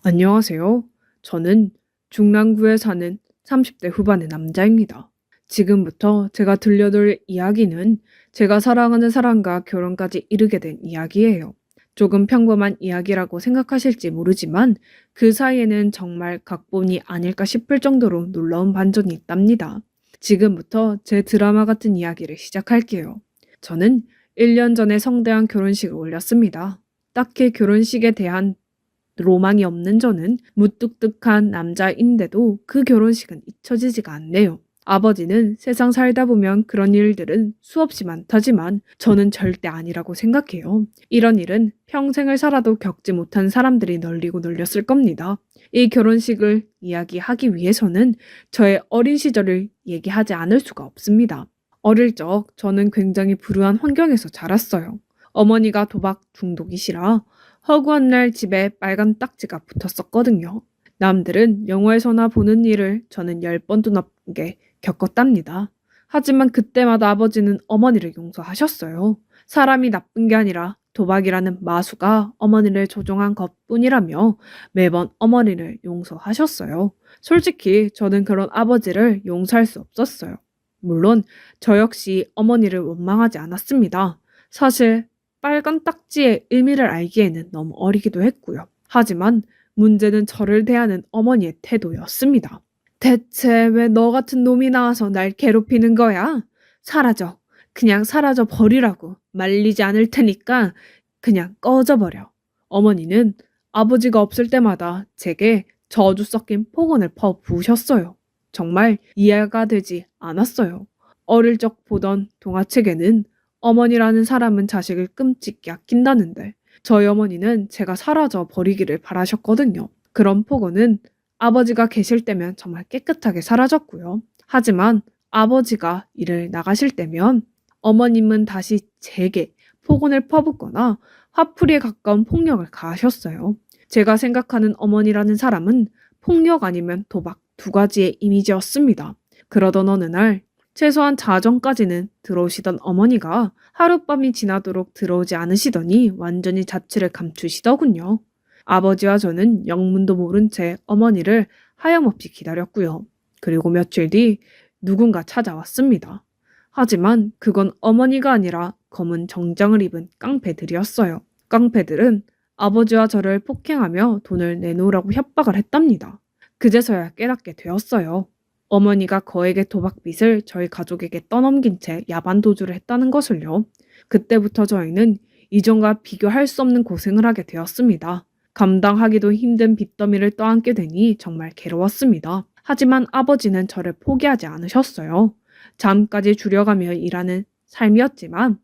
안녕하세요. 저는 중랑구에 사는 30대 후반의 남자입니다. 지금부터 제가 들려드릴 이야기는 제가 사랑하는 사람과 결혼까지 이르게 된 이야기예요. 조금 평범한 이야기라고 생각하실지 모르지만 그 사이에는 정말 각본이 아닐까 싶을 정도로 놀라운 반전이 있답니다. 지금부터 제 드라마 같은 이야기를 시작할게요. 저는 1년 전에 성대한 결혼식을 올렸습니다. 딱히 결혼식에 대한 로망이 없는 저는 무뚝뚝한 남자인데도 그 결혼식은 잊혀지지가 않네요. 아버지는 세상 살다 보면 그런 일들은 수없이 많다지만 저는 절대 아니라고 생각해요. 이런 일은 평생을 살아도 겪지 못한 사람들이 널리고 널렸을 겁니다. 이 결혼식을 이야기하기 위해서는 저의 어린 시절을 얘기하지 않을 수가 없습니다. 어릴 적 저는 굉장히 불우한 환경에서 자랐어요. 어머니가 도박 중독이시라 허구한 날 집에 빨간 딱지가 붙었었거든요. 남들은 영화에서나 보는 일을 저는 10번도 넘게 겪었답니다. 하지만 그때마다 아버지는 어머니를 용서하셨어요. 사람이 나쁜 게 아니라 도박이라는 마수가 어머니를 조종한 것뿐이라며 매번 어머니를 용서하셨어요. 솔직히 저는 그런 아버지를 용서할 수 없었어요. 물론 저 역시 어머니를 원망하지 않았습니다. 사실 빨간 딱지의 의미를 알기에는 너무 어리기도 했고요. 하지만 문제는 저를 대하는 어머니의 태도였습니다. 대체 왜 너 같은 놈이 나와서 날 괴롭히는 거야? 사라져. 그냥 사라져 버리라고. 말리지 않을 테니까 그냥 꺼져버려. 어머니는 아버지가 없을 때마다 제게 저주 섞인 폭언을 퍼부으셨어요. 정말 이해가 되지 않았어요. 어릴 적 보던 동화책에는 어머니라는 사람은 자식을 끔찍히 아낀다는데 저희 어머니는 제가 사라져 버리기를 바라셨거든요. 그런 폭언은 아버지가 계실 때면 정말 깨끗하게 사라졌고요. 하지만 아버지가 일을 나가실 때면 어머님은 다시 제게 폭언을 퍼붓거나 화풀이에 가까운 폭력을 가하셨어요. 제가 생각하는 어머니라는 사람은 폭력 아니면 도박 두 가지의 이미지였습니다. 그러던 어느 날 최소한 자정까지는 들어오시던 어머니가 하룻밤이 지나도록 들어오지 않으시더니 완전히 자취를 감추시더군요. 아버지와 저는 영문도 모른 채 어머니를 하염없이 기다렸고요. 그리고 며칠 뒤 누군가 찾아왔습니다. 하지만 그건 어머니가 아니라 검은 정장을 입은 깡패들이었어요. 깡패들은 아버지와 저를 폭행하며 돈을 내놓으라고 협박을 했답니다. 그제서야 깨닫게 되었어요. 어머니가 거액의 도박빚을 저희 가족에게 떠넘긴 채 야반 도주를 했다는 것을요. 그때부터 저희는 이전과 비교할 수 없는 고생을 하게 되었습니다. 감당하기도 힘든 빚더미를 떠안게 되니 정말 괴로웠습니다. 하지만 아버지는 저를 포기하지 않으셨어요. 잠까지 줄여가며 일하는 삶이었지만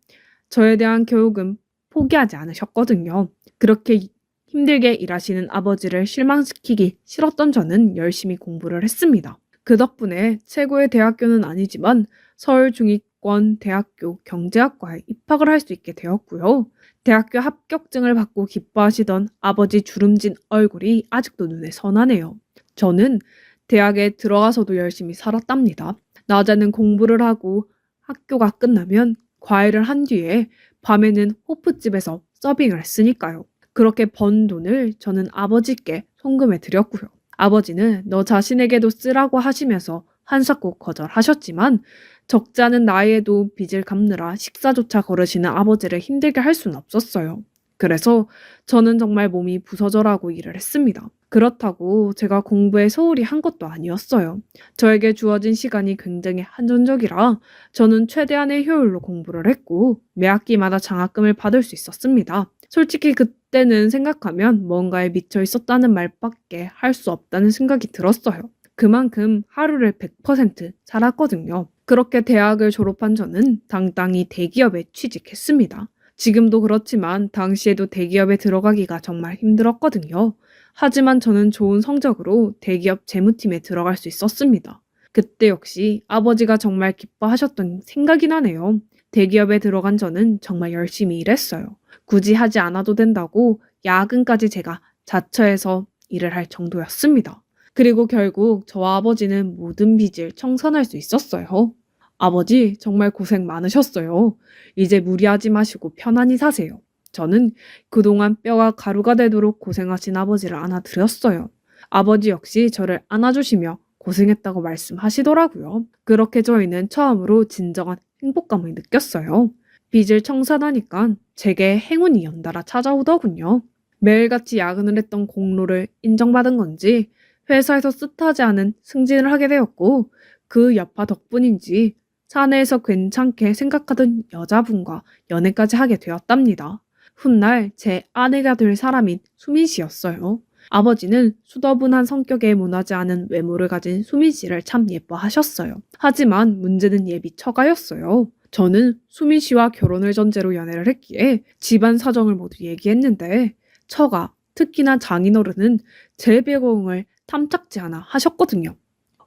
저에 대한 교육은 포기하지 않으셨거든요. 그렇게 힘들게 일하시는 아버지를 실망시키기 싫었던 저는 열심히 공부를 했습니다. 그 덕분에 최고의 대학교는 아니지만 서울중위권 대학교 경제학과에 입학을 할 수 있게 되었고요. 대학교 합격증을 받고 기뻐하시던 아버지 주름진 얼굴이 아직도 눈에 선하네요. 저는 대학에 들어가서도 열심히 살았답니다. 낮에는 공부를 하고 학교가 끝나면 과외를 한 뒤에 밤에는 호프집에서 서빙을 했으니까요. 그렇게 번 돈을 저는 아버지께 송금해 드렸고요. 아버지는 너 자신에게도 쓰라고 하시면서 한사코 거절하셨지만 적지 않은 나이에도 빚을 갚느라 식사조차 거르시는 아버지를 힘들게 할 수는 없었어요. 그래서 저는 정말 몸이 부서져라고 일을 했습니다. 그렇다고 제가 공부에 소홀히 한 것도 아니었어요. 저에게 주어진 시간이 굉장히 한정적이라 저는 최대한의 효율로 공부를 했고 매 학기마다 장학금을 받을 수 있었습니다. 솔직히 그때는 생각하면 뭔가에 미쳐 있었다는 말밖에 할 수 없다는 생각이 들었어요. 그만큼 하루를 100% 살았거든요. 그렇게 대학을 졸업한 저는 당당히 대기업에 취직했습니다. 지금도 그렇지만 당시에도 대기업에 들어가기가 정말 힘들었거든요. 하지만 저는 좋은 성적으로 대기업 재무팀에 들어갈 수 있었습니다. 그때 역시 아버지가 정말 기뻐하셨던 생각이 나네요. 대기업에 들어간 저는 정말 열심히 일했어요. 굳이 하지 않아도 된다고 야근까지 제가 자처해서 일을 할 정도였습니다. 그리고 결국 저와 아버지는 모든 빚을 청산할 수 있었어요. 아버지 정말 고생 많으셨어요. 이제 무리하지 마시고 편안히 사세요. 저는 그동안 뼈가 가루가 되도록 고생하신 아버지를 안아드렸어요. 아버지 역시 저를 안아주시며 고생했다고 말씀하시더라고요. 그렇게 저희는 처음으로 진정한 행복감을 느꼈어요. 빚을 청산하니까 제게 행운이 연달아 찾아오더군요. 매일같이 야근을 했던 공로를 인정받은 건지 회사에서 뜻하지 않은 승진을 하게 되었고 그 여파 덕분인지 사내에서 괜찮게 생각하던 여자분과 연애까지 하게 되었답니다. 훗날 제 아내가 될 사람인 수민 씨였어요. 아버지는 수더분한 성격에 모나지 않은 외모를 가진 수민 씨를 참 예뻐하셨어요. 하지만 문제는 예비 처가였어요. 저는 수민 씨와 결혼을 전제로 연애를 했기에 집안 사정을 모두 얘기했는데 처가, 특히나 장인어른은 제 배경을 탐탁지 않아 하셨거든요.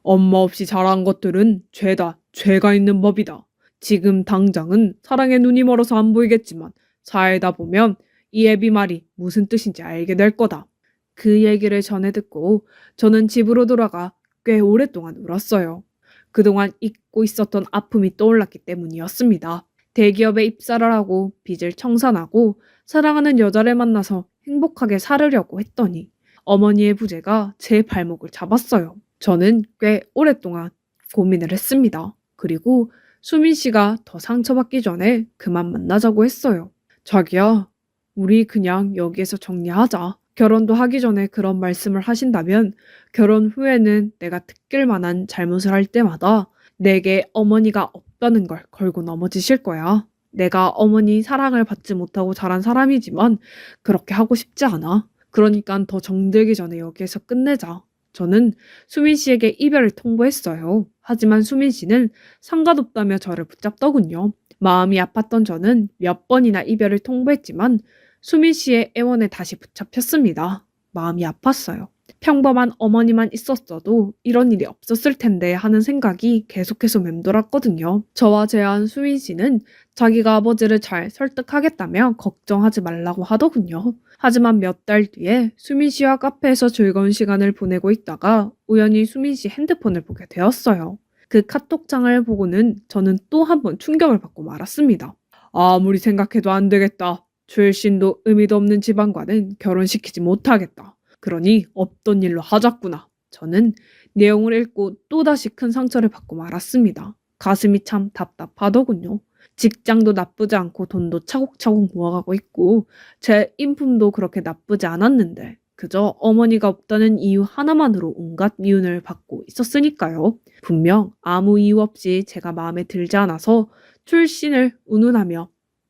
엄마 없이 자란 것들은 죄다, 죄가 있는 법이다. 지금 당장은 사랑에 눈이 멀어서 안 보이겠지만 살다 보면 이 애비 말이 무슨 뜻인지 알게 될 거다. 그 얘기를 전해 듣고 저는 집으로 돌아가 꽤 오랫동안 울었어요. 그동안 잊고 있었던 아픔이 떠올랐기 때문이었습니다. 대기업에 입사를 하고 빚을 청산하고 사랑하는 여자를 만나서 행복하게 살으려고 했더니 어머니의 부재가 제 발목을 잡았어요. 저는 꽤 오랫동안 고민을 했습니다. 그리고 수민 씨가 더 상처받기 전에 그만 만나자고 했어요. 자기야, 우리 그냥 여기에서 정리하자. 결혼도 하기 전에 그런 말씀을 하신다면 결혼 후에는 내가 듣길 만한 잘못을 할 때마다 내게 어머니가 없다는 걸 걸고 넘어지실 거야. 내가 어머니 사랑을 받지 못하고 자란 사람이지만 그렇게 하고 싶지 않아. 그러니까 더 정들기 전에 여기에서 끝내자. 저는 수민 씨에게 이별을 통보했어요. 하지만 수민 씨는 상관없다며 저를 붙잡더군요. 마음이 아팠던 저는 몇 번이나 이별을 통보했지만 수민 씨의 애원에 다시 붙잡혔습니다. 마음이 아팠어요. 평범한 어머니만 있었어도 이런 일이 없었을 텐데 하는 생각이 계속해서 맴돌았거든요. 저와 제한 수민 씨는 자기가 아버지를 잘 설득하겠다며 걱정하지 말라고 하더군요. 하지만 몇 달 뒤에 수민 씨와 카페에서 즐거운 시간을 보내고 있다가 우연히 수민 씨 핸드폰을 보게 되었어요. 그 카톡창을 보고는 저는 또 한 번 충격을 받고 말았습니다. 아무리 생각해도 안 되겠다. 출신도 의미도 없는 집안과는 결혼시키지 못하겠다. 그러니 없던 일로 하자꾸나. 저는 내용을 읽고 또다시 큰 상처를 받고 말았습니다. 가슴이 참 답답하더군요. 직장도 나쁘지 않고 돈도 차곡차곡 모아가고 있고 제 인품도 그렇게 나쁘지 않았는데 그저 어머니가 없다는 이유 하나만으로 온갖 미움을 받고 있었으니까요. 분명 아무 이유 없이 제가 마음에 들지 않아서 출신을 운운하며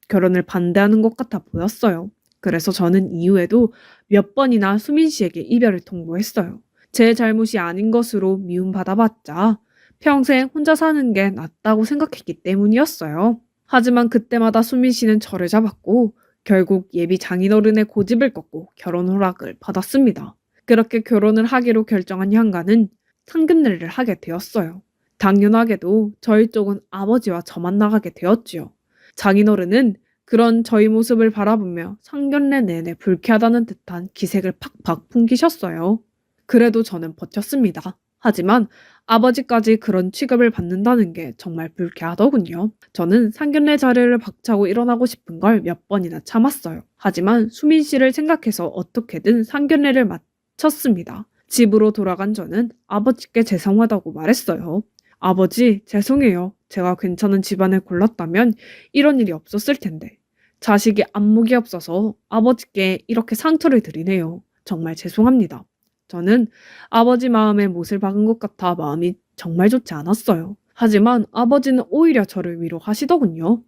결혼을 반대하는 것 같아 보였어요. 그래서 저는 이후에도 몇 번이나 수민 씨에게 이별을 통보했어요. 제 잘못이 아닌 것으로 미움받아봤자 평생 혼자 사는 게 낫다고 생각했기 때문이었어요. 하지만 그때마다 수민 씨는 저를 잡았고 결국 예비 장인어른의 고집을 꺾고 결혼 허락을 받았습니다. 그렇게 결혼을 하기로 결정한 향가는 상견례를 하게 되었어요. 당연하게도 저희 쪽은 아버지와 저만 나가게 되었지요. 장인어른은 그런 저희 모습을 바라보며 상견례 내내 불쾌하다는 듯한 기색을 팍팍 풍기셨어요. 그래도 저는 버텼습니다. 하지만 아버지까지 그런 취급을 받는다는 게 정말 불쾌하더군요. 저는 상견례 자리를 박차고 일어나고 싶은 걸 몇 번이나 참았어요. 하지만 수민 씨를 생각해서 어떻게든 상견례를 마쳤습니다. 집으로 돌아간 저는 아버지께 죄송하다고 말했어요. 아버지, 죄송해요. 제가 괜찮은 집안을 골랐다면 이런 일이 없었을 텐데. 자식이 안목이 없어서 아버지께 이렇게 상처를 드리네요. 정말 죄송합니다. 저는 아버지 마음에 못을 박은 것 같아 마음이 정말 좋지 않았어요. 하지만 아버지는 오히려 저를 위로하시더군요.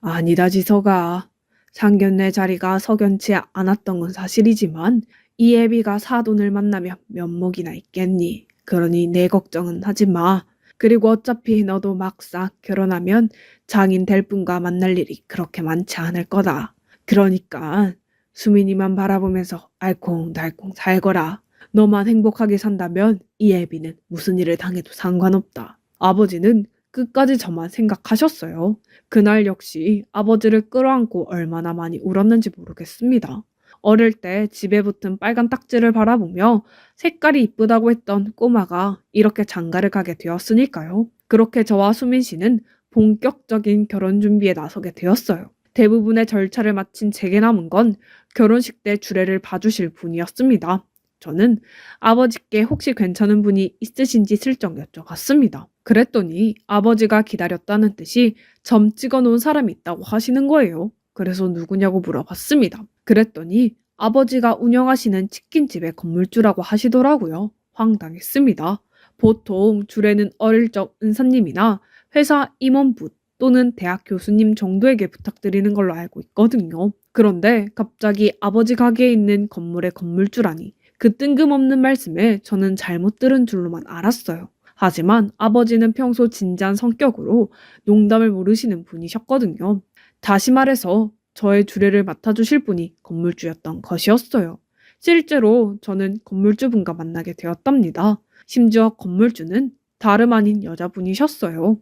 아니다 지서가. 상견례 자리가 석연치 않았던 건 사실이지만 이 애비가 사돈을 만나면 면목이나 있겠니. 그러니 내 걱정은 하지 마. 그리고 어차피 너도 막상 결혼하면 장인 될 분과 만날 일이 그렇게 많지 않을 거다. 그러니까 수민이만 바라보면서 알콩달콩 살거라. 너만 행복하게 산다면 이 애비는 무슨 일을 당해도 상관없다. 아버지는 끝까지 저만 생각하셨어요. 그날 역시 아버지를 끌어안고 얼마나 많이 울었는지 모르겠습니다. 어릴 때 집에 붙은 빨간 딱지를 바라보며 색깔이 이쁘다고 했던 꼬마가 이렇게 장가를 가게 되었으니까요. 그렇게 저와 수민 씨는 본격적인 결혼 준비에 나서게 되었어요. 대부분의 절차를 마친 제게 남은 건 결혼식 때 주례를 봐주실 분이었습니다. 저는 아버지께 혹시 괜찮은 분이 있으신지 슬쩍 여쭤봤습니다. 그랬더니 아버지가 기다렸다는 듯이 점 찍어 놓은 사람이 있다고 하시는 거예요. 그래서 누구냐고 물어봤습니다. 그랬더니 아버지가 운영하시는 치킨집의 건물주라고 하시더라고요. 황당했습니다. 보통 주례는 어릴 적 은사님이나 회사 임원분 또는 대학 교수님 정도에게 부탁드리는 걸로 알고 있거든요. 그런데 갑자기 아버지 가게에 있는 건물의 건물주라니 그 뜬금없는 말씀에 저는 잘못 들은 줄로만 알았어요. 하지만 아버지는 평소 진지한 성격으로 농담을 모르시는 분이셨거든요. 다시 말해서 저의 주례를 맡아주실 분이 건물주였던 것이었어요. 실제로 저는 건물주분과 만나게 되었답니다. 심지어 건물주는 다름 아닌 여자분이셨어요.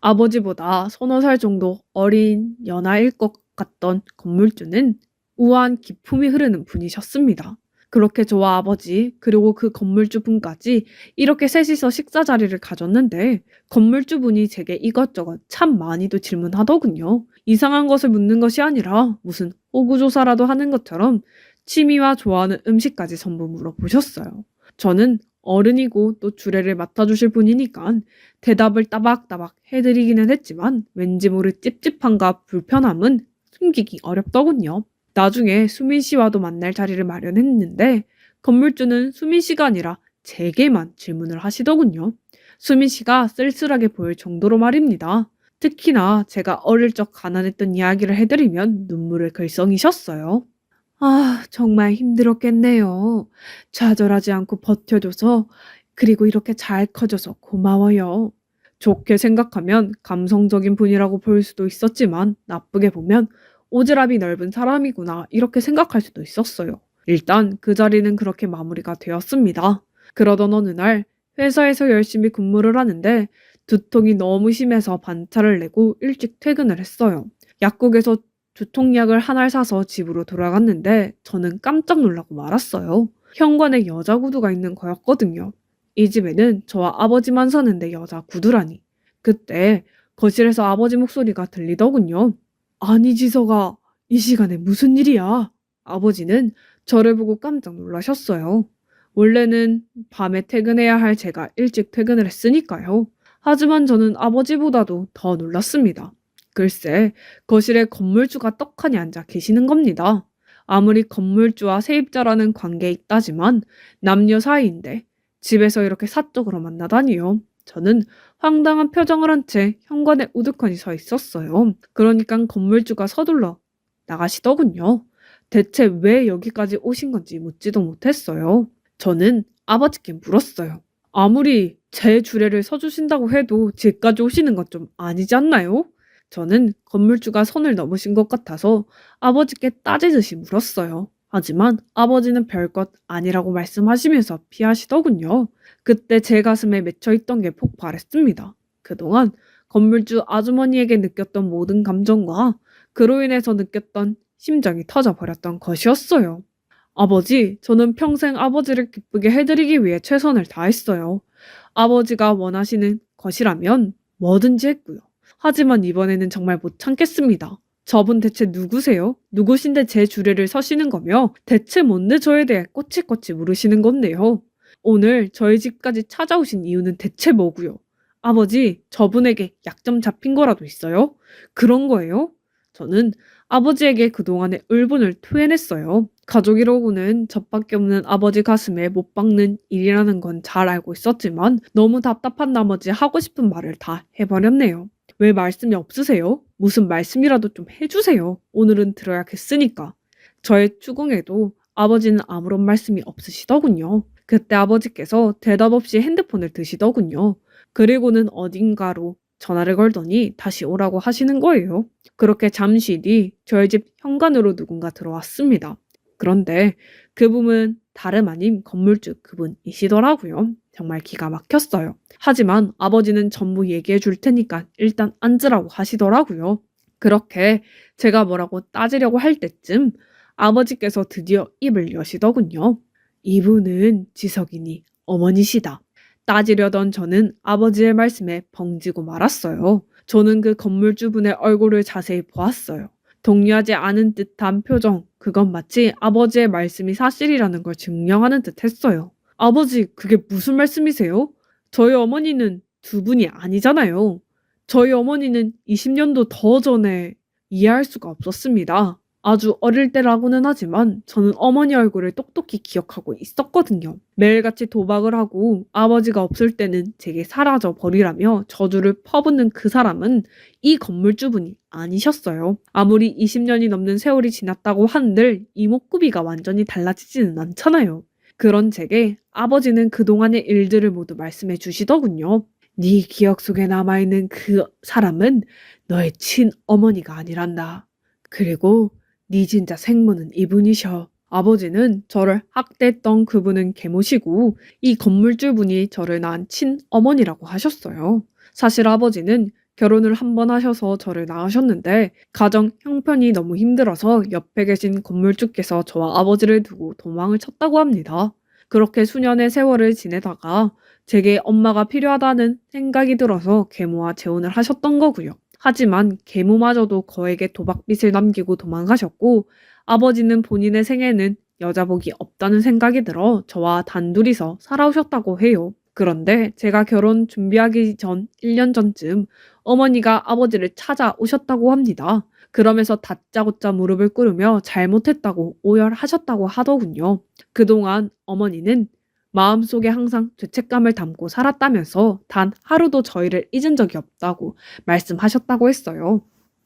아버지보다 서너 살 정도 어린 연하일 것 같던 건물주는 우아한 기품이 흐르는 분이셨습니다. 그렇게 저와 아버지 그리고 그 건물주분까지 이렇게 셋이서 식사 자리를 가졌는데 건물주분이 제게 이것저것 참 많이도 질문하더군요. 이상한 것을 묻는 것이 아니라 무슨 호구조사라도 하는 것처럼 취미와 좋아하는 음식까지 전부 물어보셨어요. 저는 어른이고 또 주례를 맡아주실 분이니까 대답을 따박따박 해드리기는 했지만 왠지 모를 찝찝함과 불편함은 숨기기 어렵더군요. 나중에 수민 씨와도 만날 자리를 마련했는데 건물주는 수민 씨가 아니라 제게만 질문을 하시더군요. 수민 씨가 쓸쓸하게 보일 정도로 말입니다. 특히나 제가 어릴 적 가난했던 이야기를 해드리면 눈물을 글썽이셨어요. 아, 정말 힘들었겠네요. 좌절하지 않고 버텨줘서, 그리고 이렇게 잘 커져서 고마워요. 좋게 생각하면 감성적인 분이라고 볼 수도 있었지만, 나쁘게 보면 오지랖이 넓은 사람이구나, 이렇게 생각할 수도 있었어요. 일단 그 자리는 그렇게 마무리가 되었습니다. 그러던 어느 날, 회사에서 열심히 근무를 하는데, 두통이 너무 심해서 반차를 내고 일찍 퇴근을 했어요. 약국에서 두통약을 하나를 사서 집으로 돌아갔는데 저는 깜짝 놀라고 말았어요. 현관에 여자 구두가 있는 거였거든요. 이 집에는 저와 아버지만 사는데 여자 구두라니. 그때 거실에서 아버지 목소리가 들리더군요. 아니 지석아, 이 시간에 무슨 일이야? 아버지는 저를 보고 깜짝 놀라셨어요. 원래는 밤에 퇴근해야 할 제가 일찍 퇴근을 했으니까요. 하지만 저는 아버지보다도 더 놀랐습니다. 글쎄, 거실에 건물주가 떡하니 앉아 계시는 겁니다. 아무리 건물주와 세입자라는 관계에 있다지만 남녀 사이인데 집에서 이렇게 사적으로 만나다니요. 저는 황당한 표정을 한 채 현관에 우두커니 서 있었어요. 그러니까 건물주가 서둘러 나가시더군요. 대체 왜 여기까지 오신 건지 묻지도 못했어요. 저는 아버지께 물었어요. 아무리 제 주례를 서주신다고 해도 집까지 오시는 건 좀 아니지 않나요? 저는 건물주가 선을 넘으신 것 같아서 아버지께 따지듯이 물었어요. 하지만 아버지는 별것 아니라고 말씀하시면서 피하시더군요. 그때 제 가슴에 맺혀있던 게 폭발했습니다. 그동안 건물주 아주머니에게 느꼈던 모든 감정과 그로 인해서 느꼈던 심정이 터져버렸던 것이었어요. 아버지, 저는 평생 아버지를 기쁘게 해드리기 위해 최선을 다했어요. 아버지가 원하시는 것이라면 뭐든지 했고요. 하지만 이번에는 정말 못 참겠습니다. 저분 대체 누구세요? 누구신데 제 주례를 서시는 거며 대체 뭔데 저에 대해 꼬치꼬치 물으시는 건데요. 오늘 저희 집까지 찾아오신 이유는 대체 뭐고요? 아버지, 저분에게 약점 잡힌 거라도 있어요? 그런 거예요? 저는 아버지에게 그동안의 울분을 토해냈어요. 가족이라고는 저밖에 없는 아버지 가슴에 못 박는 일이라는 건 잘 알고 있었지만 너무 답답한 나머지 하고 싶은 말을 다 해버렸네요. 왜 말씀이 없으세요? 무슨 말씀이라도 좀 해주세요. 오늘은 들어야겠으니까. 저의 추궁에도 아버지는 아무런 말씀이 없으시더군요. 그때 아버지께서 대답 없이 핸드폰을 드시더군요. 그리고는 어딘가로 전화를 걸더니 다시 오라고 하시는 거예요. 그렇게 잠시 뒤 저희 집 현관으로 누군가 들어왔습니다. 그런데 그분은 다름 아닌 건물주 그분이시더라고요. 정말 기가 막혔어요. 하지만 아버지는 전부 얘기해 줄 테니까 일단 앉으라고 하시더라고요. 그렇게 제가 뭐라고 따지려고 할 때쯤 아버지께서 드디어 입을 여시더군요. 이분은 지석이니 어머니시다. 따지려던 저는 아버지의 말씀에 벙지고 말았어요. 저는 그 건물주분의 얼굴을 자세히 보았어요. 동의하지 않은 듯한 표정, 그건 마치 아버지의 말씀이 사실이라는 걸 증명하는 듯 했어요. 아버지, 그게 무슨 말씀이세요? 저희 어머니는 두 분이 아니잖아요. 저희 어머니는 20년도 더 전에 이해할 수가 없었습니다. 아주 어릴 때라고는 하지만 저는 어머니 얼굴을 똑똑히 기억하고 있었거든요. 매일같이 도박을 하고 아버지가 없을 때는 제게 사라져 버리라며 저주를 퍼붓는 그 사람은 이 건물주분이 아니셨어요. 아무리 20년이 넘는 세월이 지났다고 한들 이목구비가 완전히 달라지지는 않잖아요. 그런 제게 아버지는 그동안의 일들을 모두 말씀해 주시더군요. 네 기억 속에 남아있는 그 사람은 너의 친어머니가 아니란다. 그리고 네 진짜 생모는 이분이셔. 아버지는 저를 학대했던 그분은 계모시고 이 건물주분이 저를 낳은 친어머니라고 하셨어요. 사실 아버지는 결혼을 한 번 하셔서 저를 낳으셨는데 가정 형편이 너무 힘들어서 옆에 계신 건물주께서 저와 아버지를 두고 도망을 쳤다고 합니다. 그렇게 수년의 세월을 지내다가 제게 엄마가 필요하다는 생각이 들어서 계모와 재혼을 하셨던 거고요. 하지만 계모마저도 거에게 도박빚을 남기고 도망가셨고 아버지는 본인의 생에는 여자복이 없다는 생각이 들어 저와 단둘이서 살아오셨다고 해요. 그런데 제가 결혼 준비하기 전 1년 전쯤 어머니가 아버지를 찾아오셨다고 합니다. 그러면서 다짜고짜 무릎을 꿇으며 잘못했다고 오열하셨다고 하더군요. 그동안 어머니는 마음속에 항상 죄책감을 담고 살았다면서 단 하루도 저희를 잊은 적이 없다고 말씀하셨다고 했어요.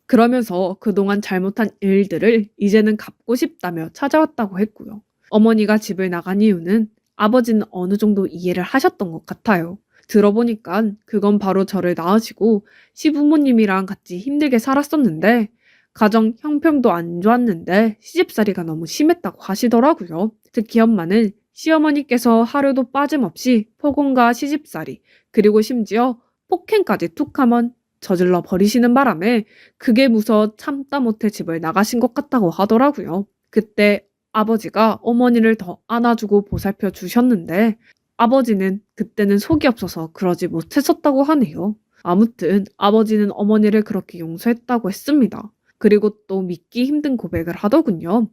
그러면서 그동안 잘못한 일들을 이제는 갚고 싶다며 찾아왔다고 했고요. 어머니가 집을 나간 이유는 아버지는 어느 정도 이해를 하셨던 것 같아요. 들어보니까 그건 바로 저를 낳으시고 시부모님이랑 같이 힘들게 살았었는데 가정 형편도 안 좋았는데 시집살이가 너무 심했다고 하시더라고요. 특히 엄마는 시어머니께서 하루도 빠짐없이 폭언과 시집살이 그리고 심지어 폭행까지 툭 하면 저질러 버리시는 바람에 그게 무서워 참다 못해 집을 나가신 것 같다고 하더라고요. 그때 아버지가 어머니를 더 안아주고 보살펴 주셨는데 아버지는 그때는 속이 없어서 그러지 못했었다고 하네요. 아무튼 아버지는 어머니를 그렇게 용서했다고 했습니다. 그리고 또 믿기 힘든 고백을 하더군요.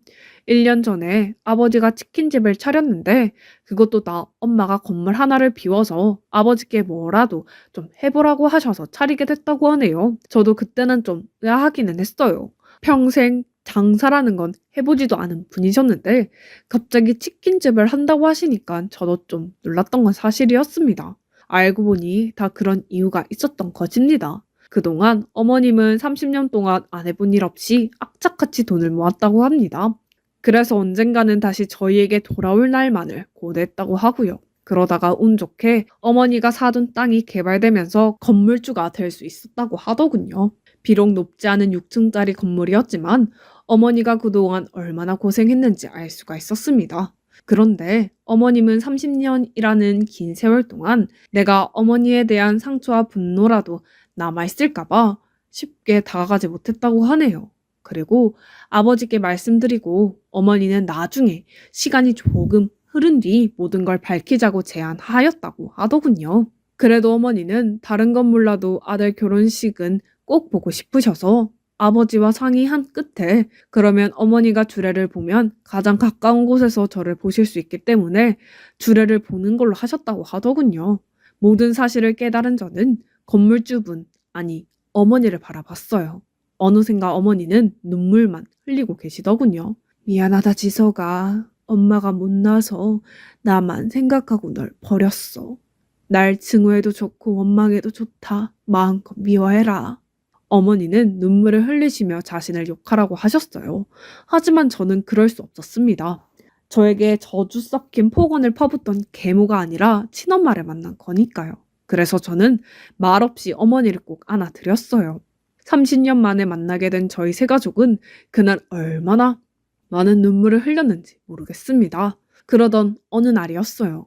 1년 전에 아버지가 치킨집을 차렸는데 그것도 나 엄마가 건물 하나를 비워서 아버지께 뭐라도 좀 해보라고 하셔서 차리게 됐다고 하네요. 저도 그때는 좀 의아하기는 했어요. 평생 장사라는 건 해보지도 않은 분이셨는데 갑자기 치킨집을 한다고 하시니까 저도 좀 놀랐던 건 사실이었습니다. 알고 보니 다 그런 이유가 있었던 것입니다. 그동안 어머님은 30년 동안 안 해본 일 없이 악착같이 돈을 모았다고 합니다. 그래서 언젠가는 다시 저희에게 돌아올 날만을 고대했다고 하고요. 그러다가 운 좋게 어머니가 사둔 땅이 개발되면서 건물주가 될 수 있었다고 하더군요. 비록 높지 않은 6층짜리 건물이었지만 어머니가 그동안 얼마나 고생했는지 알 수가 있었습니다. 그런데 어머님은 30년이라는 긴 세월 동안 내가 어머니에 대한 상처와 분노라도 남아있을까봐 쉽게 다가가지 못했다고 하네요. 그리고 아버지께 말씀드리고 어머니는 나중에 시간이 조금 흐른 뒤 모든 걸 밝히자고 제안하였다고 하더군요. 그래도 어머니는 다른 건 몰라도 아들 결혼식은 꼭 보고 싶으셔서 아버지와 상의한 끝에 그러면 어머니가 주례를 보면 가장 가까운 곳에서 저를 보실 수 있기 때문에 주례를 보는 걸로 하셨다고 하더군요. 모든 사실을 깨달은 저는 건물주분, 아니 어머니를 바라봤어요. 어느샌가 어머니는 눈물만 흘리고 계시더군요. 미안하다 지서가 엄마가 못나서 나만 생각하고 널 버렸어. 날 증오해도 좋고 원망해도 좋다. 마음껏 미워해라. 어머니는 눈물을 흘리시며 자신을 욕하라고 하셨어요. 하지만 저는 그럴 수 없었습니다. 저에게 저주 섞인 폭언을 퍼붓던 계모가 아니라 친엄마를 만난 거니까요. 그래서 저는 말없이 어머니를 꼭 안아드렸어요. 30년 만에 만나게 된 저희 세 가족은 그날 얼마나 많은 눈물을 흘렸는지 모르겠습니다. 그러던 어느 날이었어요.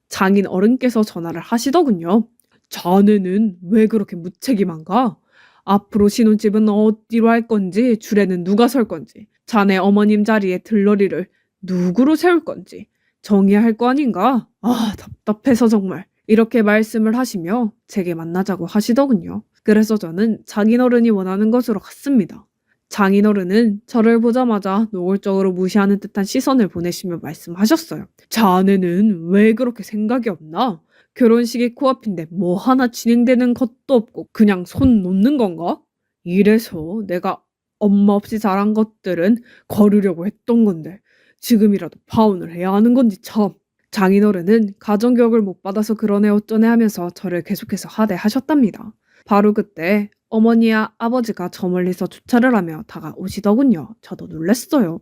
장인 어른께서 전화를 하시더군요. 자네는 왜 그렇게 무책임한가? 앞으로 신혼집은 어디로 할 건지, 주례는 누가 설 건지, 자네 어머님 자리에 들러리를 누구로 세울 건지 정해야 할 거 아닌가? 아, 답답해서 정말. 이렇게 말씀을 하시며 제게 만나자고 하시더군요. 그래서 저는 장인어른이 원하는 것으로 갔습니다. 장인어른은 저를 보자마자 노골적으로 무시하는 듯한 시선을 보내시며 말씀하셨어요. 자네는 왜 그렇게 생각이 없나? 결혼식이 코앞인데 뭐 하나 진행되는 것도 없고 그냥 손 놓는 건가? 이래서 내가 엄마 없이 자란 것들은 거르려고 했던 건데 지금이라도 파혼을 해야 하는 건지 참. 장인어른은 가정교육을 못 받아서 그러네 어쩌네 하면서 저를 계속해서 하대하셨답니다. 바로 그때 어머니와 아버지가 저 멀리서 주차를 하며 다가오시더군요. 저도 놀랐어요.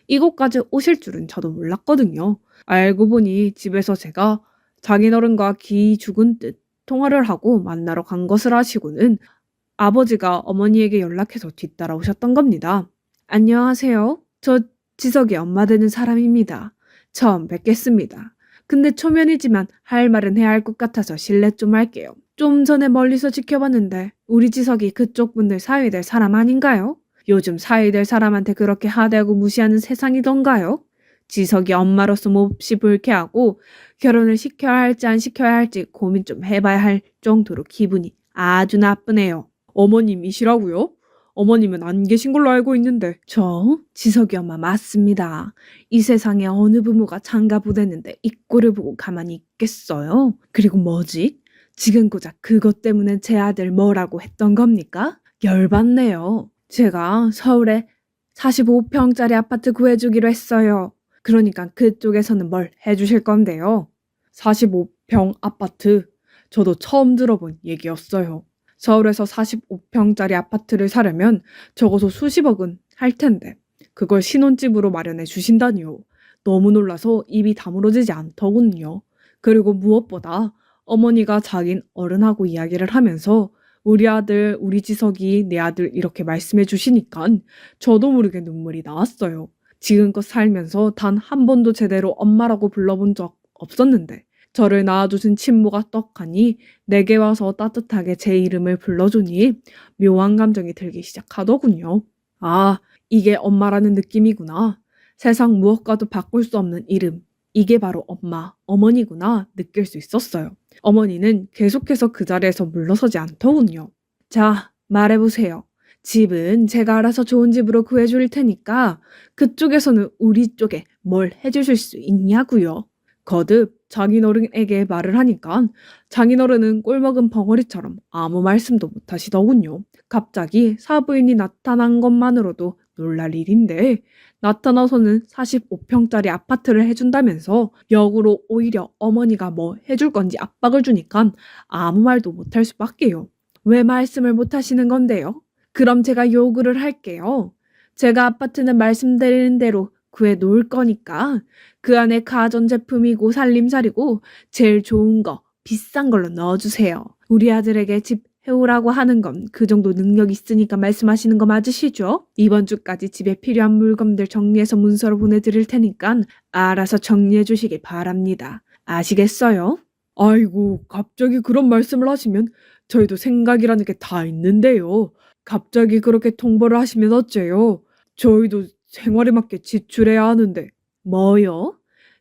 이곳까지 오실 줄은 저도 몰랐거든요. 알고 보니 집에서 제가 장인어른과 기 죽은 듯 통화를 하고 만나러 간 것을 아시고는 아버지가 어머니에게 연락해서 뒤따라오셨던 겁니다. 안녕하세요. 저 지석이 엄마 되는 사람입니다. 처음 뵙겠습니다. 근데 초면이지만 할 말은 해야 할 것 같아서 실례 좀 할게요. 좀 전에 멀리서 지켜봤는데 우리 지석이 그쪽 분들 사위 될 사람 아닌가요? 요즘 사위 될 사람한테 그렇게 하대하고 무시하는 세상이던가요? 지석이 엄마로서 몹시 불쾌하고 결혼을 시켜야 할지 안 시켜야 할지 고민 좀 해봐야 할 정도로 기분이 아주 나쁘네요. 어머님이시라고요? 어머님은 안 계신 걸로 알고 있는데. 저 지석이 엄마 맞습니다. 이 세상에 어느 부모가 장가 보냈는데 이 꼴을 보고 가만히 있겠어요? 그리고 뭐지? 지금 고작 그것 때문에 제 아들 뭐라고 했던 겁니까? 열받네요. 제가 서울에 45평짜리 아파트 구해주기로 했어요. 그러니까 그쪽에서는 뭘 해주실 건데요? 45평 아파트. 저도 처음 들어본 얘기였어요. 서울에서 45평짜리 아파트를 사려면 적어도 수십억은 할 텐데 그걸 신혼집으로 마련해 주신다니요. 너무 놀라서 입이 다물어지지 않더군요. 그리고 무엇보다 어머니가 자긴 어른하고 이야기를 하면서 우리 아들, 우리 지석이 내 아들 이렇게 말씀해 주시니까 저도 모르게 눈물이 나왔어요. 지금껏 살면서 단 한 번도 제대로 엄마라고 불러본 적 없었는데 저를 낳아주신 친모가 떡하니 내게 와서 따뜻하게 제 이름을 불러주니 묘한 감정이 들기 시작하더군요. 아, 이게 엄마라는 느낌이구나. 세상 무엇과도 바꿀 수 없는 이름. 이게 바로 엄마, 어머니구나 느낄 수 있었어요. 어머니는 계속해서 그 자리에서 물러서지 않더군요. 자, 말해보세요. 집은 제가 알아서 좋은 집으로 구해줄 테니까 그쪽에서는 우리 쪽에 뭘 해주실 수 있냐고요. 거듭 장인어른에게 말을 하니까 장인어른은 꼴먹은 벙어리처럼 아무 말씀도 못하시더군요. 갑자기 사부인이 나타난 것만으로도 놀랄 일인데 나타나서는 45평짜리 아파트를 해준다면서 역으로 오히려 어머니가 뭐 해줄 건지 압박을 주니까 아무 말도 못할 수밖에요. 왜 말씀을 못하시는 건데요? 그럼 제가 요구를 할게요. 제가 아파트는 말씀드리는 대로 구해 놓을 거니까 그 안에 가전제품이고 살림살이고 제일 좋은 거 비싼 걸로 넣어주세요. 우리 아들에게 집 해오라고 하는 건 그 정도 능력 있으니까 말씀하시는 거 맞으시죠? 이번 주까지 집에 필요한 물건들 정리해서 문서로 보내드릴 테니까 알아서 정리해 주시길 바랍니다. 아시겠어요? 아이고, 갑자기 그런 말씀을 하시면 저희도 생각이라는 게 다 있는데요. 갑자기 그렇게 통보를 하시면 어째요? 저희도 생활에 맞게 지출해야 하는데. 뭐요?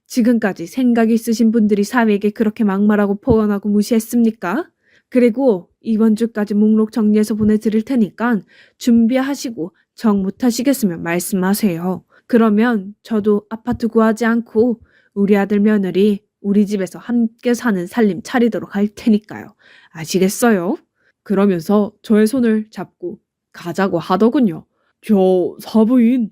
지금까지 생각이 있으신 분들이 사위에게 그렇게 막말하고 포언하고 무시했습니까? 그리고 이번 주까지 목록 정리해서 보내드릴 테니까 준비하시고 정 못하시겠으면 말씀하세요. 그러면 저도 아파트 구하지 않고 우리 아들 며느리 우리 집에서 함께 사는 살림 차리도록 할 테니까요. 아시겠어요? 그러면서 저의 손을 잡고 가자고 하더군요. 저 사부인.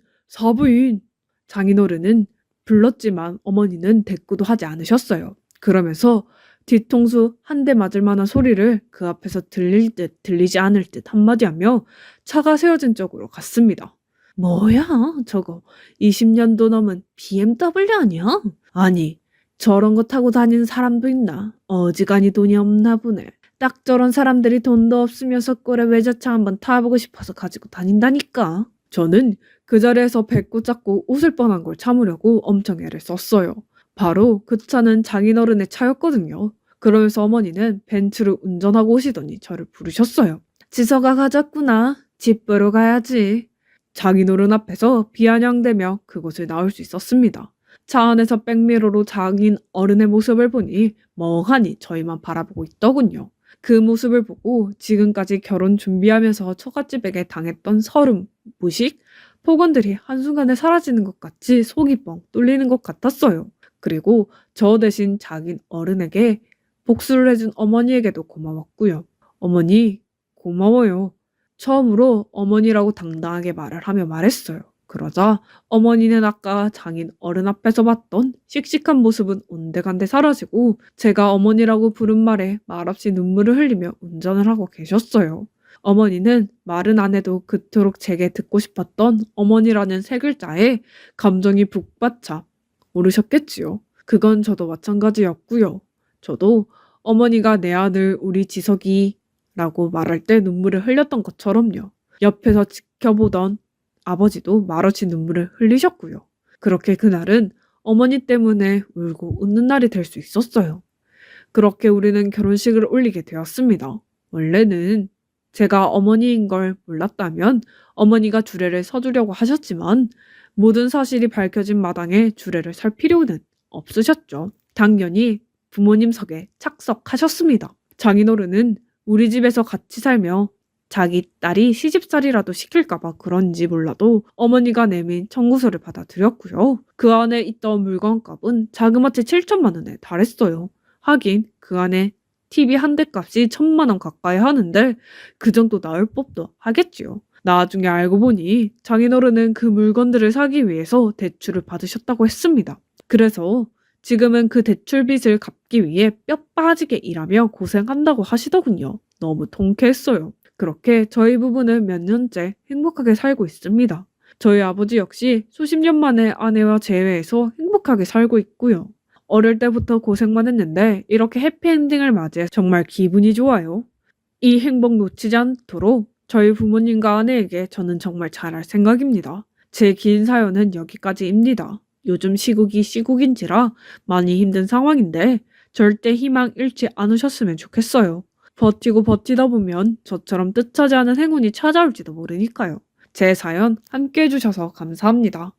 장인어른은 불렀지만 어머니는 대꾸도 하지 않으셨어요. 그러면서 뒤통수 한 대 맞을 만한 소리를 그 앞에서 들릴 듯 들리지 않을 듯 한마디 하며 차가 세워진 쪽으로 갔습니다. 뭐야 저거 20년도 넘은 BMW 아니야? 아니 저런 거 타고 다니는 사람도 있나? 어지간히 돈이 없나 보네. 딱 저런 사람들이 돈도 없으면서 꼴에 외제차 한번 타보고 싶어서 가지고 다닌다니까. 저는 그 자리에서 배꼽 잡고 웃을 뻔한 걸 참으려고 엄청 애를 썼어요. 바로 그 차는 장인어른의 차였거든요. 그러면서 어머니는 벤츠를 운전하고 오시더니 저를 부르셨어요. 지서가 가졌구나. 집 보러 가야지. 장인어른 앞에서 비아냥대며 그곳을 나올 수 있었습니다. 차 안에서 백미러로 장인어른의 모습을 보니 멍하니 저희만 바라보고 있더군요. 그 모습을 보고 지금까지 결혼 준비하면서 처갓집에게 당했던 서름, 무식? 폭언들이 한순간에 사라지는 것 같이 속이 뻥 뚫리는 것 같았어요. 그리고 저 대신 자긴 어른에게 복수를 해준 어머니에게도 고마웠고요. 어머니, 고마워요. 처음으로 어머니라고 당당하게 말을 하며 말했어요. 그러자 어머니는 아까 장인 어른 앞에서 봤던 씩씩한 모습은 온데간데 사라지고 제가 어머니라고 부른 말에 말없이 눈물을 흘리며 운전을 하고 계셨어요. 어머니는 말은 안 해도 그토록 제게 듣고 싶었던 어머니라는 세 글자에 감정이 북받쳐 오르셨겠지요. 그건 저도 마찬가지였고요. 저도 어머니가 내 아들 우리 지석이라고 말할 때 눈물을 흘렸던 것처럼요. 옆에서 지켜보던 아버지도 말없이 눈물을 흘리셨고요. 그렇게 그날은 어머니 때문에 울고 웃는 날이 될 수 있었어요. 그렇게 우리는 결혼식을 올리게 되었습니다. 원래는 제가 어머니인 걸 몰랐다면 어머니가 주례를 서주려고 하셨지만 모든 사실이 밝혀진 마당에 주례를 설 필요는 없으셨죠. 당연히 부모님석에 착석하셨습니다. 장인어른은 우리 집에서 같이 살며 자기 딸이 시집살이라도 시킬까봐 그런지 몰라도 어머니가 내민 청구서를 받아들였고요. 그 안에 있던 물건값은 자그마치 7천만 원에 달했어요. 하긴 그 안에 TV 한 대 값이 1,000만 원 가까이 하는데 그 정도 나올 법도 하겠지요. 나중에 알고 보니 장인어른은 그 물건들을 사기 위해서 대출을 받으셨다고 했습니다. 그래서 지금은 그 대출 빚을 갚기 위해 뼈 빠지게 일하며 고생한다고 하시더군요. 너무 통쾌했어요. 그렇게 저희 부부는 몇 년째 행복하게 살고 있습니다. 저희 아버지 역시 수십 년 만에 아내와 재회해서 행복하게 살고 있고요. 어릴 때부터 고생만 했는데 이렇게 해피엔딩을 맞이해 정말 기분이 좋아요. 이 행복 놓치지 않도록 저희 부모님과 아내에게 저는 정말 잘할 생각입니다. 제 긴 사연은 여기까지입니다. 요즘 시국이 시국인지라 많이 힘든 상황인데 절대 희망 잃지 않으셨으면 좋겠어요. 버티고 버티다 보면 저처럼 뜻하지 않은 행운이 찾아올지도 모르니까요. 제 사연 함께 해주셔서 감사합니다.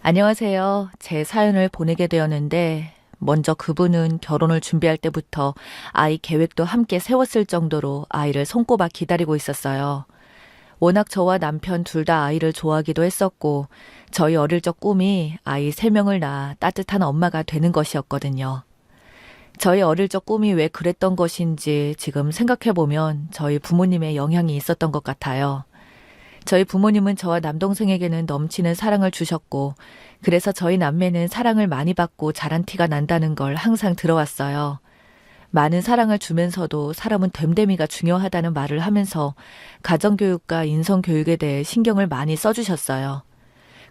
안녕하세요. 제 사연을 보내게 되었는데, 먼저 그분은 결혼을 준비할 때부터 아이 계획도 함께 세웠을 정도로 아이를 손꼽아 기다리고 있었어요. 워낙 저와 남편 둘 다 아이를 좋아하기도 했었고, 저희 어릴 적 꿈이 아이 3명을 낳아 따뜻한 엄마가 되는 것이었거든요. 저희 어릴 적 꿈이 왜 그랬던 것인지 지금 생각해보면 저희 부모님의 영향이 있었던 것 같아요. 저희 부모님은 저와 남동생에게는 넘치는 사랑을 주셨고, 그래서 저희 남매는 사랑을 많이 받고 자란 티가 난다는 걸 항상 들어왔어요. 많은 사랑을 주면서도 사람은 됨됨이가 중요하다는 말을 하면서 가정교육과 인성교육에 대해 신경을 많이 써주셨어요.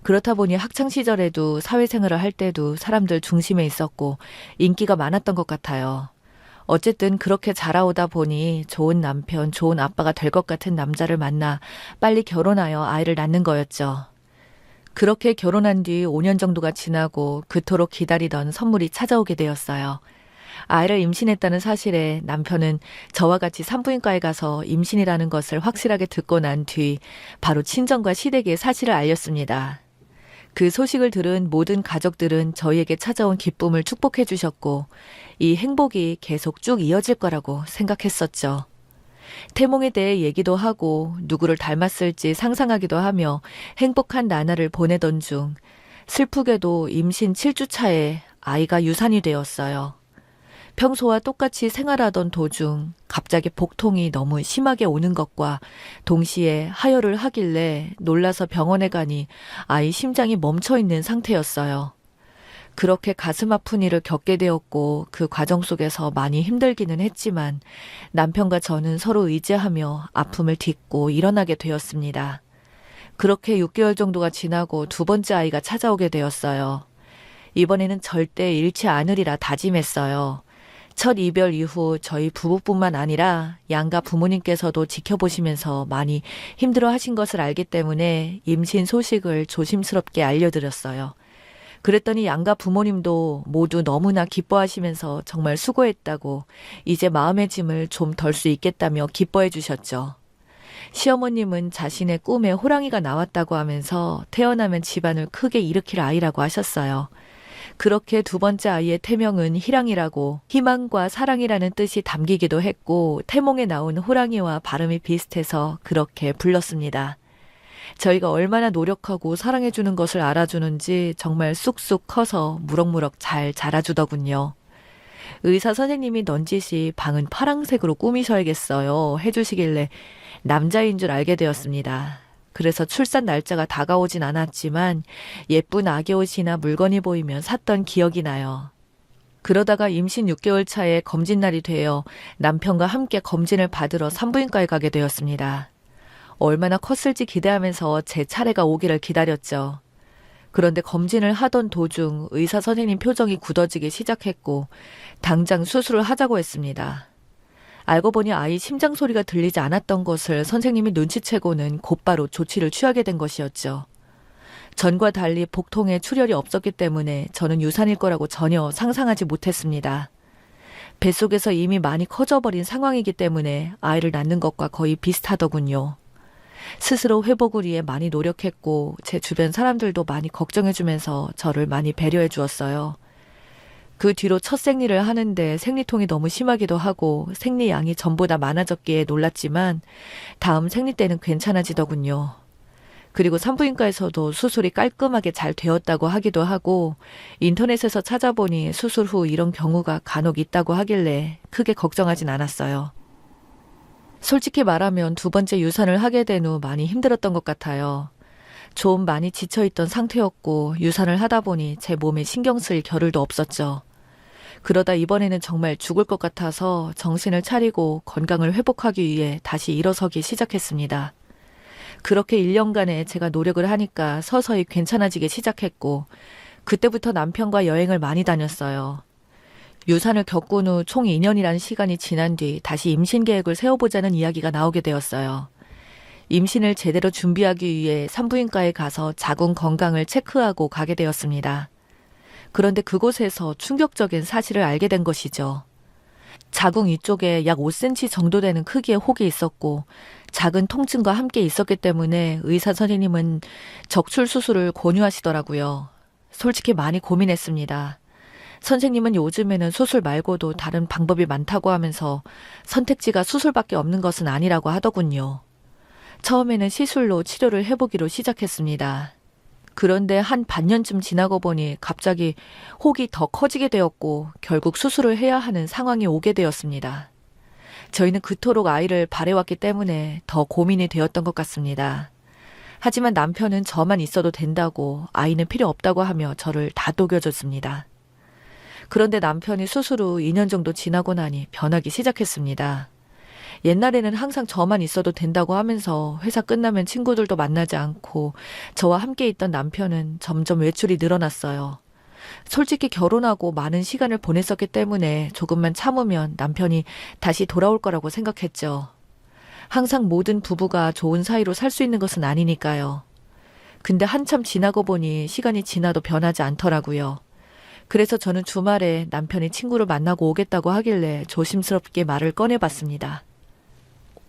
그렇다 보니 학창시절에도 사회생활을 할 때도 사람들 중심에 있었고 인기가 많았던 것 같아요. 어쨌든 그렇게 자라오다 보니 좋은 남편, 좋은 아빠가 될 것 같은 남자를 만나 빨리 결혼하여 아이를 낳는 거였죠. 그렇게 결혼한 뒤 5년 정도가 지나고 그토록 기다리던 선물이 찾아오게 되었어요. 아이를 임신했다는 사실에 남편은 저와 같이 산부인과에 가서 임신이라는 것을 확실하게 듣고 난 뒤 바로 친정과 시댁에 사실을 알렸습니다. 그 소식을 들은 모든 가족들은 저희에게 찾아온 기쁨을 축복해 주셨고 이 행복이 계속 쭉 이어질 거라고 생각했었죠. 태몽에 대해 얘기도 하고 누구를 닮았을지 상상하기도 하며 행복한 나날을 보내던 중 슬프게도 임신 7주 차에 아이가 유산이 되었어요. 평소와 똑같이 생활하던 도중 갑자기 복통이 너무 심하게 오는 것과 동시에 하혈을 하길래 놀라서 병원에 가니 아이 심장이 멈춰 있는 상태였어요. 그렇게 가슴 아픈 일을 겪게 되었고 그 과정 속에서 많이 힘들기는 했지만 남편과 저는 서로 의지하며 아픔을 딛고 일어나게 되었습니다. 그렇게 6개월 정도가 지나고 두 번째 아이가 찾아오게 되었어요. 이번에는 절대 잃지 않으리라 다짐했어요. 첫 이별 이후 저희 부부뿐만 아니라 양가 부모님께서도 지켜보시면서 많이 힘들어 하신 것을 알기 때문에 임신 소식을 조심스럽게 알려드렸어요. 그랬더니 양가 부모님도 모두 너무나 기뻐하시면서 정말 수고했다고 이제 마음의 짐을 좀 덜 수 있겠다며 기뻐해 주셨죠. 시어머님은 자신의 꿈에 호랑이가 나왔다고 하면서 태어나면 집안을 크게 일으킬 아이라고 하셨어요. 그렇게 두 번째 아이의 태명은 희랑이라고 희망과 사랑이라는 뜻이 담기기도 했고 태몽에 나온 호랑이와 발음이 비슷해서 그렇게 불렀습니다. 저희가 얼마나 노력하고 사랑해주는 것을 알아주는지 정말 쑥쑥 커서 무럭무럭 잘 자라주더군요. 의사 선생님이 넌지시 방은 파랑색으로 꾸미셔야겠어요 해주시길래 남자인 줄 알게 되었습니다. 그래서 출산 날짜가 다가오진 않았지만 예쁜 아기 옷이나 물건이 보이면 샀던 기억이 나요. 그러다가 임신 6개월 차에 검진 날이 되어 남편과 함께 검진을 받으러 산부인과에 가게 되었습니다. 얼마나 컸을지 기대하면서 제 차례가 오기를 기다렸죠. 그런데 검진을 하던 도중 의사 선생님 표정이 굳어지기 시작했고 당장 수술을 하자고 했습니다. 알고 보니 아이 심장 소리가 들리지 않았던 것을 선생님이 눈치채고는 곧바로 조치를 취하게 된 것이었죠. 전과 달리 복통에 출혈이 없었기 때문에 저는 유산일 거라고 전혀 상상하지 못했습니다. 뱃속에서 이미 많이 커져버린 상황이기 때문에 아이를 낳는 것과 거의 비슷하더군요. 스스로 회복을 위해 많이 노력했고 제 주변 사람들도 많이 걱정해주면서 저를 많이 배려해 주었어요. 그 뒤로 첫 생리를 하는데 생리통이 너무 심하기도 하고 생리양이 전보다 많아졌기에 놀랐지만 다음 생리 때는 괜찮아지더군요. 그리고 산부인과에서도 수술이 깔끔하게 잘 되었다고 하기도 하고 인터넷에서 찾아보니 수술 후 이런 경우가 간혹 있다고 하길래 크게 걱정하진 않았어요. 솔직히 말하면 두 번째 유산을 하게 된 후 많이 힘들었던 것 같아요. 좀 많이 지쳐있던 상태였고 유산을 하다 보니 제 몸에 신경 쓸 겨를도 없었죠. 그러다 이번에는 정말 죽을 것 같아서 정신을 차리고 건강을 회복하기 위해 다시 일어서기 시작했습니다. 그렇게 1년간에 제가 노력을 하니까 서서히 괜찮아지기 시작했고 그때부터 남편과 여행을 많이 다녔어요. 유산을 겪은 후 총 2년이라는 시간이 지난 뒤 다시 임신 계획을 세워보자는 이야기가 나오게 되었어요. 임신을 제대로 준비하기 위해 산부인과에 가서 자궁 건강을 체크하고 가게 되었습니다. 그런데 그곳에서 충격적인 사실을 알게 된 것이죠. 자궁 위쪽에 약 5cm 정도 되는 크기의 혹이 있었고 작은 통증과 함께 있었기 때문에 의사 선생님은 적출 수술을 권유하시더라고요. 솔직히 많이 고민했습니다. 선생님은 요즘에는 수술 말고도 다른 방법이 많다고 하면서 선택지가 수술밖에 없는 것은 아니라고 하더군요. 처음에는 시술로 치료를 해보기로 시작했습니다. 그런데 한 반년쯤 지나고 보니 갑자기 혹이 더 커지게 되었고 결국 수술을 해야 하는 상황이 오게 되었습니다. 저희는 그토록 아이를 바래왔기 때문에 더 고민이 되었던 것 같습니다. 하지만 남편은 저만 있어도 된다고 아이는 필요 없다고 하며 저를 다독여줬습니다. 그런데 남편이 수술 후 2년 정도 지나고 나니 변하기 시작했습니다. 옛날에는 항상 저만 있어도 된다고 하면서 회사 끝나면 친구들도 만나지 않고 저와 함께 있던 남편은 점점 외출이 늘어났어요. 솔직히 결혼하고 많은 시간을 보냈었기 때문에 조금만 참으면 남편이 다시 돌아올 거라고 생각했죠. 항상 모든 부부가 좋은 사이로 살 수 있는 것은 아니니까요. 근데 한참 지나고 보니 시간이 지나도 변하지 않더라고요. 그래서 저는 주말에 남편이 친구를 만나고 오겠다고 하길래 조심스럽게 말을 꺼내봤습니다.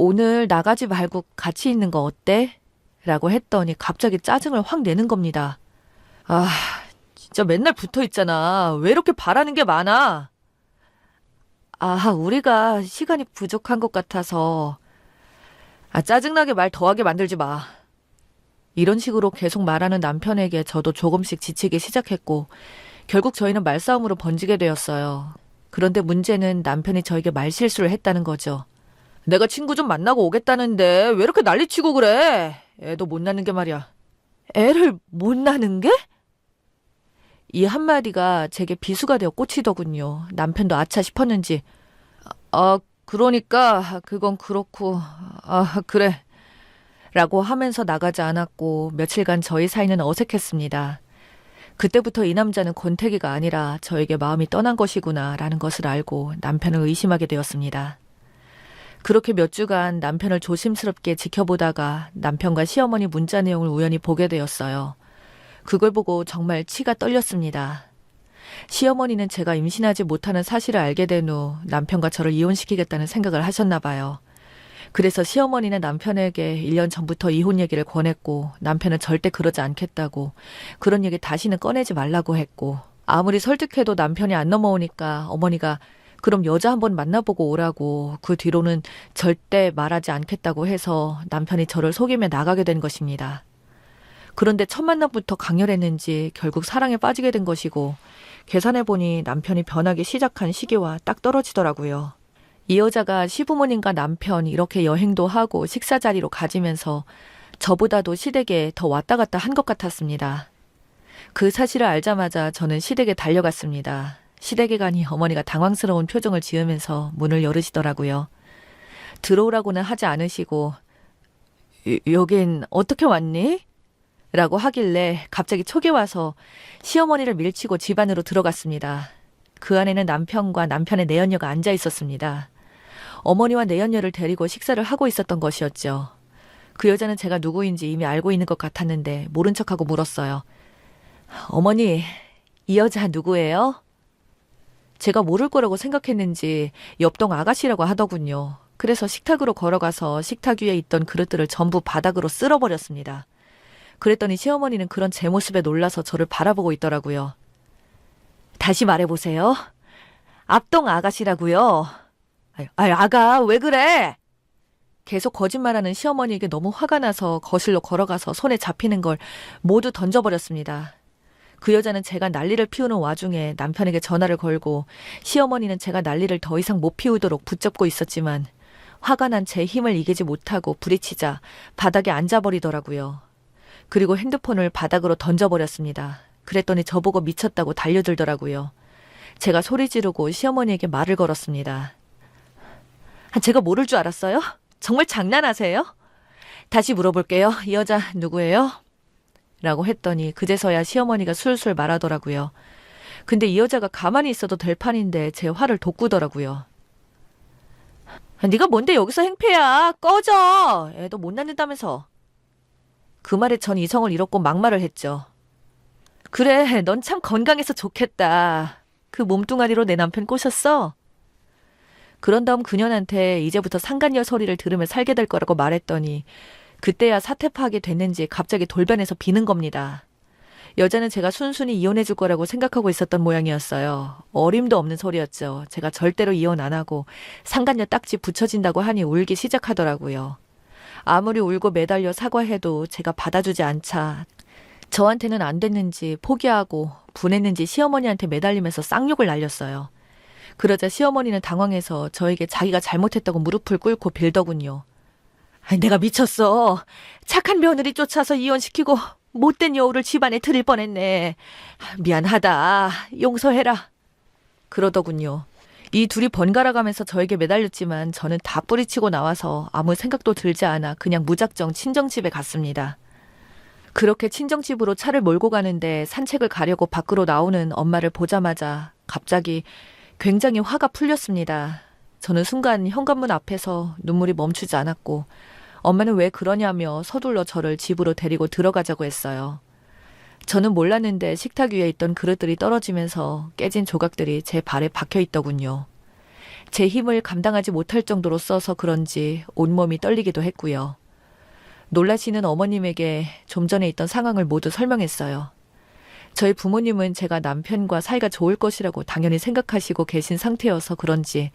오늘 나가지 말고 같이 있는 거 어때? 라고 했더니 갑자기 짜증을 확 내는 겁니다. 아, 진짜 맨날 붙어 있잖아. 왜 이렇게 바라는 게 많아? 아, 우리가 시간이 부족한 것 같아서. 아, 짜증나게 말 더하게 만들지 마. 이런 식으로 계속 말하는 남편에게 저도 조금씩 지치기 시작했고 결국 저희는 말싸움으로 번지게 되었어요. 그런데 문제는 남편이 저에게 말실수를 했다는 거죠. 내가 친구 좀 만나고 오겠다는데 왜 이렇게 난리치고 그래? 애도 못 낳는 게 말이야. 애를 못 낳는 게? 이 한마디가 제게 비수가 되어 꽂히더군요. 남편도 아차 싶었는지. 그러니까 그건 그렇고. 그래. 라고 하면서 나가지 않았고 며칠간 저희 사이는 어색했습니다. 그때부터 이 남자는 권태기가 아니라 저에게 마음이 떠난 것이구나 라는 것을 알고 남편을 의심하게 되었습니다. 그렇게 몇 주간 남편을 조심스럽게 지켜보다가 남편과 시어머니 문자 내용을 우연히 보게 되었어요. 그걸 보고 정말 치가 떨렸습니다. 시어머니는 제가 임신하지 못하는 사실을 알게 된 후 남편과 저를 이혼시키겠다는 생각을 하셨나 봐요. 그래서 시어머니는 남편에게 1년 전부터 이혼 얘기를 권했고 남편은 절대 그러지 않겠다고, 그런 얘기 다시는 꺼내지 말라고 했고, 아무리 설득해도 남편이 안 넘어오니까 어머니가 그럼 여자 한번 만나보고 오라고, 그 뒤로는 절대 말하지 않겠다고 해서 남편이 저를 속이며 나가게 된 것입니다. 그런데 첫 만남부터 강렬했는지 결국 사랑에 빠지게 된 것이고, 계산해보니 남편이 변하기 시작한 시기와 딱 떨어지더라고요. 이 여자가 시부모님과 남편 이렇게 여행도 하고 식사 자리로 가지면서 저보다도 시댁에 더 왔다 갔다 한 것 같았습니다. 그 사실을 알자마자 저는 시댁에 달려갔습니다. 시댁에 가니 어머니가 당황스러운 표정을 지으면서 문을 열으시더라고요. 들어오라고는 하지 않으시고 여긴 어떻게 왔니? 라고 하길래 갑자기 촉이 와서 시어머니를 밀치고 집 안으로 들어갔습니다. 그 안에는 남편과 남편의 내연녀가 앉아 있었습니다. 어머니와 내연녀를 데리고 식사를 하고 있었던 것이었죠. 그 여자는 제가 누구인지 이미 알고 있는 것 같았는데 모른 척하고 물었어요. 어머니, 이 여자 누구예요? 제가 모를 거라고 생각했는지 옆동 아가씨라고 하더군요. 그래서 식탁으로 걸어가서 식탁 위에 있던 그릇들을 전부 바닥으로 쓸어버렸습니다. 그랬더니 시어머니는 그런 제 모습에 놀라서 저를 바라보고 있더라고요. 다시 말해보세요. 앞동 아가씨라고요. 아가, 왜 그래? 계속 거짓말하는 시어머니에게 너무 화가 나서 거실로 걸어가서 손에 잡히는 걸 모두 던져버렸습니다. 그 여자는 제가 난리를 피우는 와중에 남편에게 전화를 걸고, 시어머니는 제가 난리를 더 이상 못 피우도록 붙잡고 있었지만 화가 난 제 힘을 이기지 못하고 부딪히자 바닥에 앉아버리더라고요. 그리고 핸드폰을 바닥으로 던져버렸습니다. 그랬더니 저보고 미쳤다고 달려들더라고요. 제가 소리 지르고 시어머니에게 말을 걸었습니다. 제가 모를 줄 알았어요? 정말 장난하세요? 다시 물어볼게요. 이 여자 누구예요? 라고 했더니 그제서야 시어머니가 술술 말하더라고요. 근데 이 여자가 가만히 있어도 될 판인데 제 화를 돋구더라고요. 네가 뭔데 여기서 행패야. 꺼져. 애도 못 낳는다면서. 그 말에 전 이성을 잃었고 막말을 했죠. 그래, 넌 참 건강해서 좋겠다. 그 몸뚱아리로 내 남편 꼬셨어? 그런 다음 그년한테 이제부터 상간녀 소리를 들으며 살게 될 거라고 말했더니 그때야 사태 파악이 됐는지 갑자기 돌변해서 비는 겁니다. 여자는 제가 순순히 이혼해 줄 거라고 생각하고 있었던 모양이었어요. 어림도 없는 소리였죠. 제가 절대로 이혼 안 하고 상간녀 딱지 붙여진다고 하니 울기 시작하더라고요. 아무리 울고 매달려 사과해도 제가 받아주지 않자 저한테는 안 됐는지 포기하고 분했는지 시어머니한테 매달리면서 쌍욕을 날렸어요. 그러자 시어머니는 당황해서 저에게 자기가 잘못했다고 무릎을 꿇고 빌더군요. 내가 미쳤어. 착한 며느리 쫓아서 이혼시키고 못된 여우를 집안에 들일 뻔했네. 미안하다. 용서해라. 그러더군요. 이 둘이 번갈아 가면서 저에게 매달렸지만 저는 다 뿌리치고 나와서 아무 생각도 들지 않아 그냥 무작정 친정집에 갔습니다. 그렇게 친정집으로 차를 몰고 가는데 산책을 가려고 밖으로 나오는 엄마를 보자마자 갑자기 굉장히 화가 풀렸습니다. 저는 순간 현관문 앞에서 눈물이 멈추지 않았고 엄마는 왜 그러냐며 서둘러 저를 집으로 데리고 들어가자고 했어요. 저는 몰랐는데 식탁 위에 있던 그릇들이 떨어지면서 깨진 조각들이 제 발에 박혀 있더군요. 제 힘을 감당하지 못할 정도로 써서 그런지 온몸이 떨리기도 했고요. 놀라시는 어머님에게 좀 전에 있던 상황을 모두 설명했어요. 저희 부모님은 제가 남편과 사이가 좋을 것이라고 당연히 생각하시고 계신 상태여서 그런지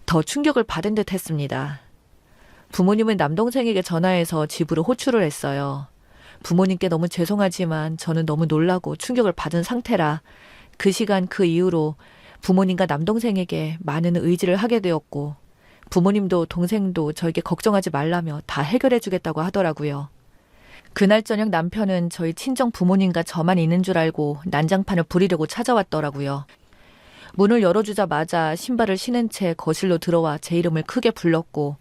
더 충격을 받은 듯 했습니다. 부모님은 남동생에게 전화해서 집으로 호출을 했어요. 부모님께 너무 죄송하지만 저는 너무 놀라고 충격을 받은 상태라 그 시간 그 이후로 부모님과 남동생에게 많은 의지를 하게 되었고 부모님도 동생도 저에게 걱정하지 말라며 다 해결해 주겠다고 하더라고요. 그날 저녁 남편은 저희 친정 부모님과 저만 있는 줄 알고 난장판을 부리려고 찾아왔더라고요. 문을 열어주자마자 신발을 신은 채 거실로 들어와 제 이름을 크게 불렀고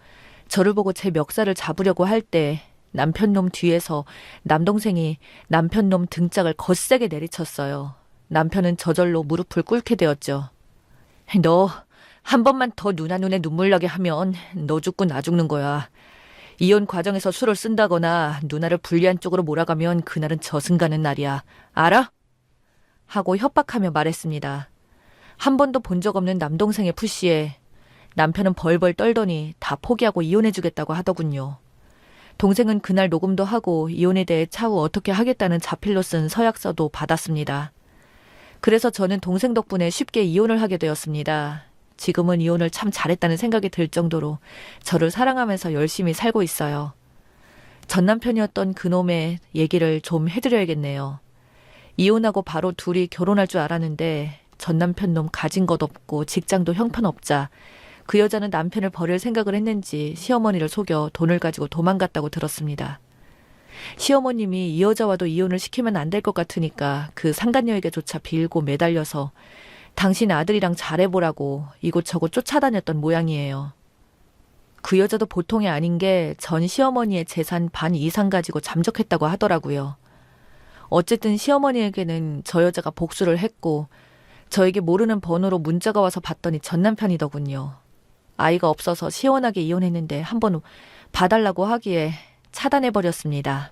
저를 보고 제 멱살을 잡으려고 할 때 남편놈 뒤에서 남동생이 남편놈 등짝을 거세게 내리쳤어요. 남편은 저절로 무릎을 꿇게 되었죠. 너 한 번만 더 누나 눈에 눈물 나게 하면 너 죽고 나 죽는 거야. 이혼 과정에서 술을 쓴다거나 누나를 불리한 쪽으로 몰아가면 그날은 저승 가는 날이야. 알아? 하고 협박하며 말했습니다. 한 번도 본 적 없는 남동생의 푸시에 남편은 벌벌 떨더니 다 포기하고 이혼해주겠다고 하더군요. 동생은 그날 녹음도 하고 이혼에 대해 차후 어떻게 하겠다는 자필로 쓴 서약서도 받았습니다. 그래서 저는 동생 덕분에 쉽게 이혼을 하게 되었습니다. 지금은 이혼을 참 잘했다는 생각이 들 정도로 저를 사랑하면서 열심히 살고 있어요. 전 남편이었던 그놈의 얘기를 좀 해드려야겠네요. 이혼하고 바로 둘이 결혼할 줄 알았는데 전 남편 놈 가진 것 없고 직장도 형편없자 그 여자는 남편을 버릴 생각을 했는지 시어머니를 속여 돈을 가지고 도망갔다고 들었습니다. 시어머님이 이 여자와도 이혼을 시키면 안 될 것 같으니까 그 상간녀에게조차 빌고 매달려서 당신 아들이랑 잘해보라고 이곳저곳 쫓아다녔던 모양이에요. 그 여자도 보통이 아닌 게 전 시어머니의 재산 반 이상 가지고 잠적했다고 하더라고요. 어쨌든 시어머니에게는 저 여자가 복수를 했고 저에게 모르는 번호로 문자가 와서 봤더니 전 남편이더군요. 아이가 없어서 시원하게 이혼했는데 한번 봐달라고 하기에 차단해버렸습니다.